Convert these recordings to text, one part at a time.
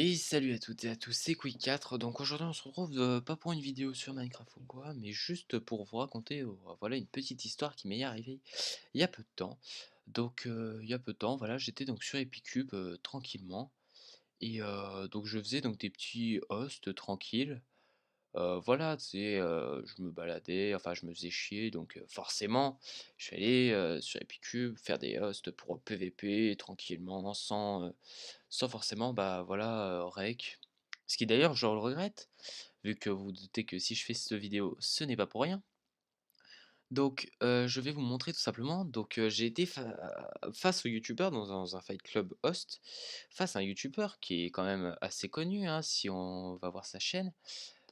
Et salut à toutes et à tous, c'est Quick4. Donc aujourd'hui on se retrouve pas pour une vidéo sur Minecraft ou quoi, mais juste pour vous raconter voilà une petite histoire qui m'est arrivée il y a peu de temps. Donc il y a peu de temps, voilà, j'étais donc sur Epicube tranquillement et donc je faisais donc des petits hosts tranquilles. Voilà, tu sais, je me baladais, enfin je me faisais chier, donc forcément, je suis allé, sur Epicube faire des hosts pour PVP tranquillement, sans forcément, bah, voilà, rec. Ce qui d'ailleurs, je le regrette, vu que vous vous doutez que si je fais cette vidéo, ce n'est pas pour rien. Donc, je vais vous montrer tout simplement, donc j'ai été face au youtubeur dans un Fight Club host, face à un youtubeur qui est quand même assez connu, hein, si on va voir sa chaîne.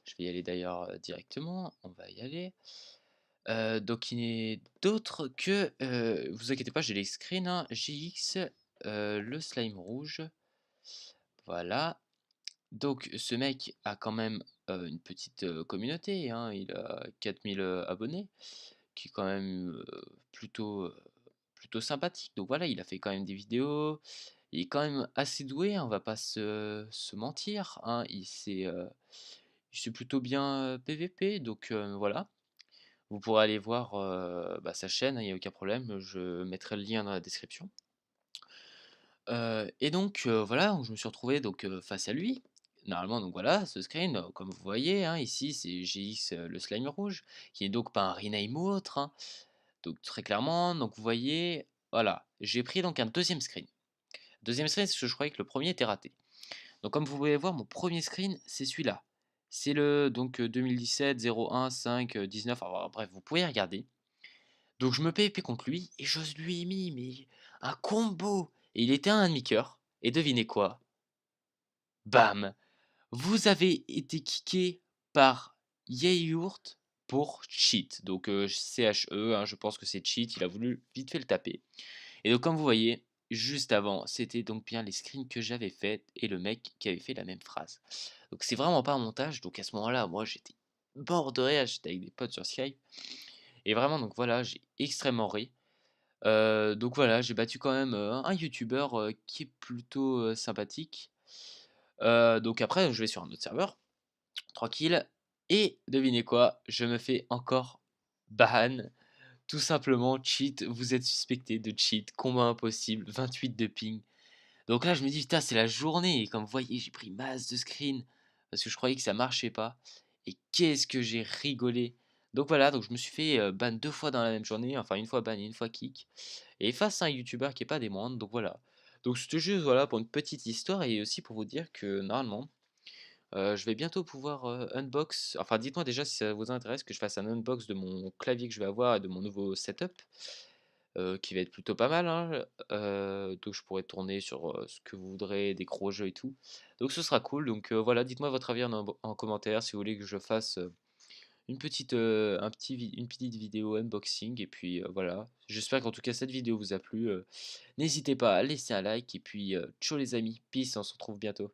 Je vais y aller d'ailleurs, directement, on va y aller. Donc il n'est d'autre que, vous inquiétez pas, j'ai les screens, hein, GX, le slime rouge, voilà. Donc ce mec a quand même, une petite, communauté, hein, il a 4000 abonnés, qui est quand même, plutôt sympathique. Donc voilà, il a fait quand même des vidéos, il est quand même assez doué, hein, on va pas se mentir, hein. Il sait plutôt bien, PVP, donc voilà. Vous pourrez aller voir, bah, sa chaîne, hein, il y a aucun problème, je mettrai le lien dans la description. Et donc voilà, donc je me suis retrouvé donc face à lui. Normalement donc voilà, ce screen, comme vous voyez, hein, ici c'est GX, le slime rouge, qui est donc pas un rename ou autre, hein. Donc très clairement, donc vous voyez, voilà, j'ai pris donc un deuxième screen. Deuxième screen parce que je croyais que le premier était raté. Donc comme vous pouvez voir, mon premier screen, c'est celui-là. C'est le donc 2017 01 5 19, enfin bref, vous pouvez regarder. Donc je me PvP contre lui et je lui ai mis mais un combo et il était à un demi-cœur et devinez quoi? Bam! Vous avez été kické par Yeyourt pour cheat. Donc CHE, hein, je pense que c'est cheat, il a voulu vite fait le taper. Et donc comme vous voyez, juste avant, c'était donc bien les screens que j'avais fait et le mec qui avait fait la même phrase. Donc c'est vraiment pas un montage, donc à ce moment-là, moi j'étais mort de rire, j'étais avec des potes sur Skype. Et vraiment donc voilà, j'ai extrêmement ri. Donc voilà, j'ai battu quand même, un youtubeur, qui est plutôt, sympathique. Donc après, je vais sur un autre serveur, tranquille et devinez quoi? Je me fais encore ban, tout simplement cheat, vous êtes suspecté de cheat, combat impossible, 28 de ping. Donc là, je me dis: «Putain, c'est la journée» et comme vous voyez, j'ai pris masse de screens parce que je croyais que ça marchait pas et qu'est-ce que j'ai rigolé. Donc voilà, donc je me suis fait, ban 2 fois dans la même journée, enfin une fois ban et une fois kick et face à un youtubeur qui est pas des moindres, donc voilà. Donc c'était juste, voilà, pour une petite histoire et aussi pour vous dire que normalement, je vais bientôt pouvoir, unbox enfin dites-moi déjà si ça vous intéresse que je fasse un unbox de mon clavier que je vais avoir et de mon nouveau setup, qui va être plutôt pas mal, hein, donc je pourrais tourner sur, ce que vous voudrez, des gros jeux et tout. Donc ce sera cool, donc voilà, dites-moi votre avis en commentaire si vous voulez que je fasse, une petite vidéo unboxing et puis, voilà. J'espère qu'en tout cas cette vidéo vous a plu, n'hésitez pas à laisser un like et puis, tchau les amis, peace, on se retrouve bientôt.